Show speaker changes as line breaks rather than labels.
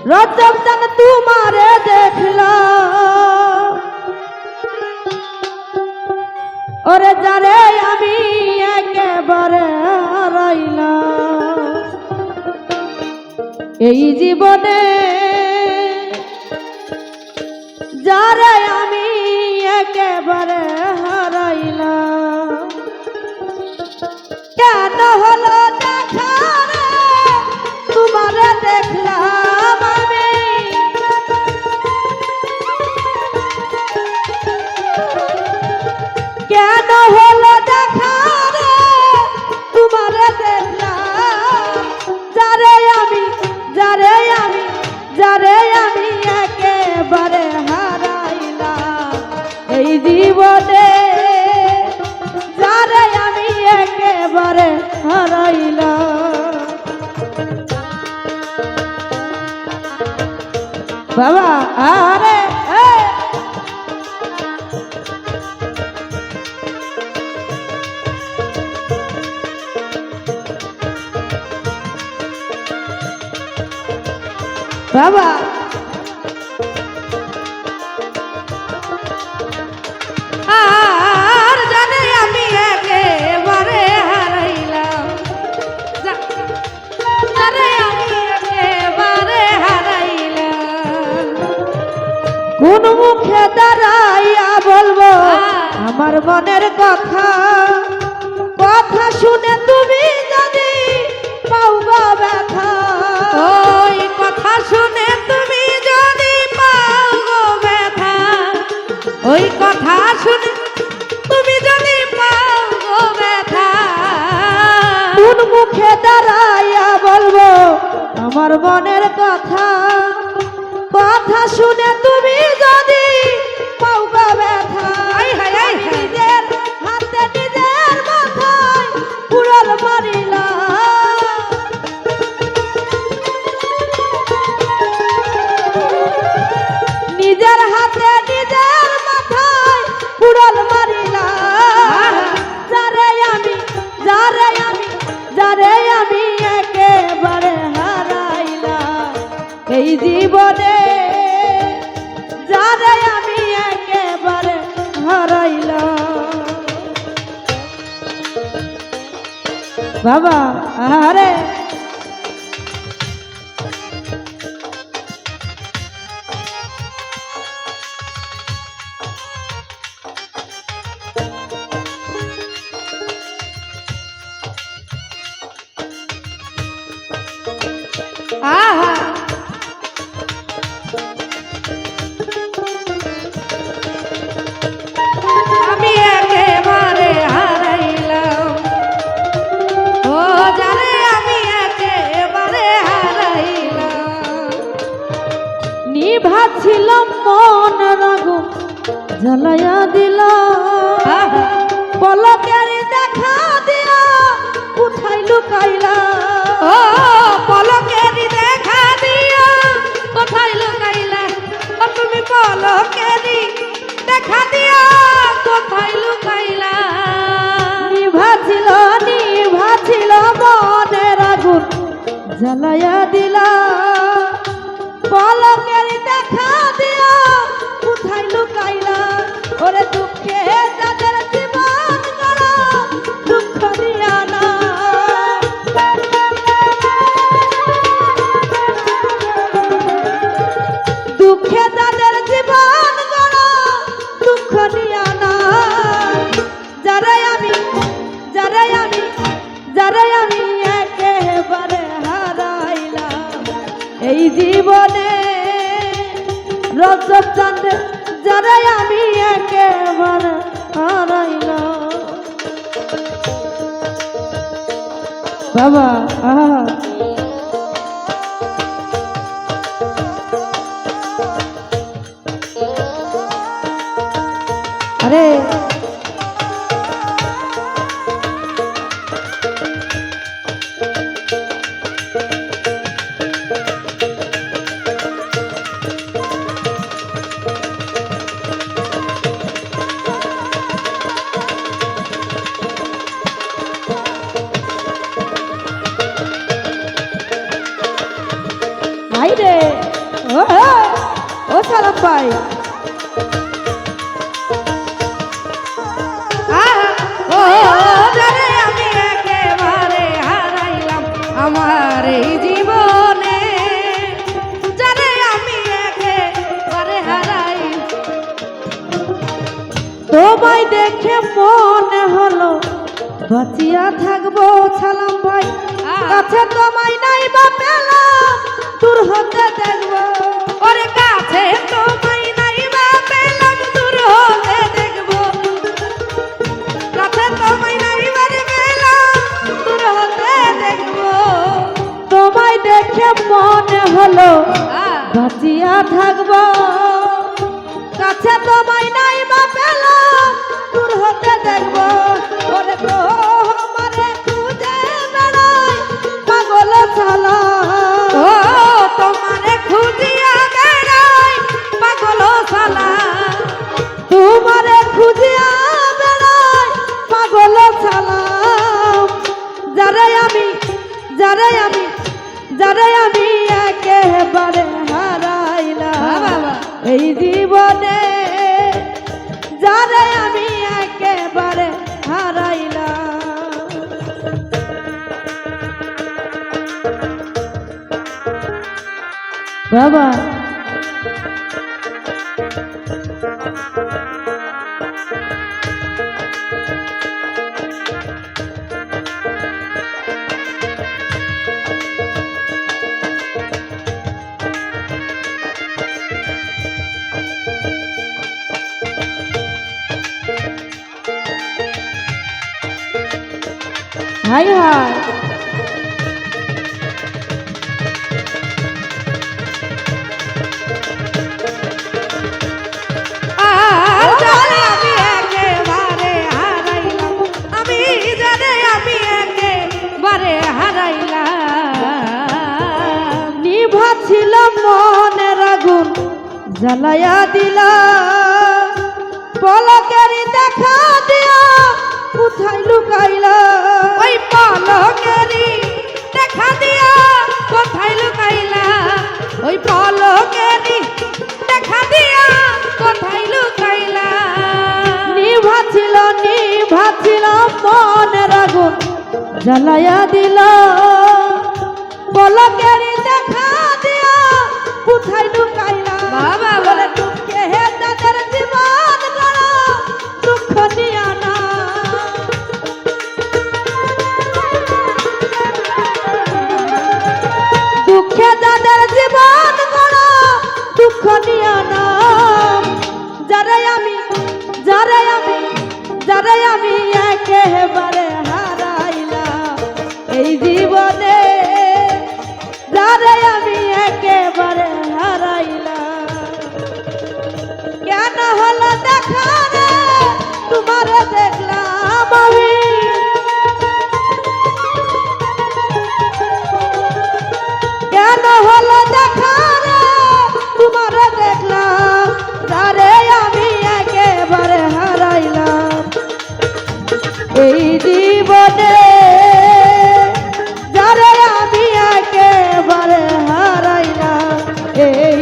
রজব চাঁদ তোমারে দেখলা ওরে যারে আমি একেবারে হারাইলাম এই জীবনে যারে আমি একেবারে হারাইলাম কেন হলো দেখা রে তোমারে দেখলাম আমি কেন হলো দেখা রে তোমারে দেখলাম যারে আমি একেবারে হারাইলাম এই জীবনে যারে আমি একেবারে হারাইলাম বাবা আরে বাবা আর জানে আমি একেবারে হারাইলাম জানে আমি একেবারে হারাইলাম কোন মুখে দাঁড়াইয়া বলবো আমার মনের কথা কথা শুনে তুমি যদি পাও গো ব্যথা ওই কথা শুনে তুমি যদি পাও গো ব্যথা ওই কথা শুনে তুমি যদি পাও গো ব্যথা কোন মুখে দাঁড়াইয়া বলবো আমার মনের কথা কথা শুনে তুমি যদি পাও গো ব্যথা নিজের হাতে নিজের মাথায় পুরল মারিলা নিজের হাতে নিজের মাথায় পুরল মারিলা যারে আমি একেবারে হারাইলাম এই জীবনে যারে আমি একেবারে হারাইলাম বাবা আরে আহা আমি একেবারে হারাইলাম ও জানে আমি একেবারে হারাইলাম নিভাছিলাম মন রাগু জ্বালাইয়া দিল পলকের দেখা দিয়া কোথায় লুকাইলা ও পলকের দেখা দিয়া কোথায় লুকাইলা ও তুমি পলকের দেখা দিয়া কোথায় লুকাইলা নিভাছিল মনের আগুন জ্বালাইয়া দিলা পলকের দেখা দিয়া কোথায় লুকাইলা ওরে দুঃখে যাদের জীবন গড়া দুঃখ দিয়া না দুঃখে যাদের জীবন গড়া দুঃখ দিয়া না যারে আমি একেবারে হারাইলাম এই জীবনে রজব চাঁদ যারে আমি একেবারে হারাইলাম বাবা আরে হাই রে ও ও সালাম ভাই
ও যারে আমি একেবারে হারাইলাম আমার এই জীবনে, যারে আমি একেবারে হারাই।
তোমায় দেখে মনে হলো বাঁচিয়া থাকবো সালাম ভাই, কাছে তোমায় নাই বা পেলাম দূর হতে দেখবো।
ওরে কাছে তোমায় নাই বা পেলাম দূর হতে দেখবো, কাছে তোমায় নাই বা পেলাম দূর হতে দেখবো।
তোমায় দেখে মনে হলো বাঁচিয়া থাকবো, কাছে তোমায় নাই বা পেলাম দূর হতে দেখবো। ওরে তোমারে খুঁজে বেড়াই পাগল ছালা,
ও তোমারে খুঁজিয়া বেড়াই পাগল শালা,
তোমারে খুঁজিয়া বেড়াই পাগল ছালা। যারে আমি একেবারে হারাইলাম এই জীবনে, যারে আমি একেবারে হারাইলাম। বাবা হাই হাই
আর যারে আমি একেবারে হারাইলাম, আমি যারে আমি একেবারে হারাইলাম।
নিভা ছিল মনের আগুন জ্বালায়া দিলা, পলকেরই দেখা দিয়া কোথায় লুকাইলা।
ওই পলকেরই দেখা দিয়া কোথায় লুকাইলা, ওই পলকেরই দেখা দিয়া কোথায় লুকাইলা।
নিভা ছিল মনের আগুন জ্বালায়া দিলা, পলকেরই দেখা দিয়া কোথায় লুকাইলা।
বাবা
বলে দুঃখে হে তাদের জীবন গড়া দুঃখ নিয়া না। দুঃখে যাদের জীবন গড়া দুঃখ নিয়া না। যারে আমি একেবারে হারাইলাম এই জীবনে, যারে আমি একেবারে হারাইলাম। কেন হলো দেখা রে তোমারে দেখলাম আমি, কেন হলো দেখা রে তোমারে দেখলাম, যারে আমি একেবারে হারাইলাম এই জীবনে, যারে আমি একেবারে হারাইলাম এই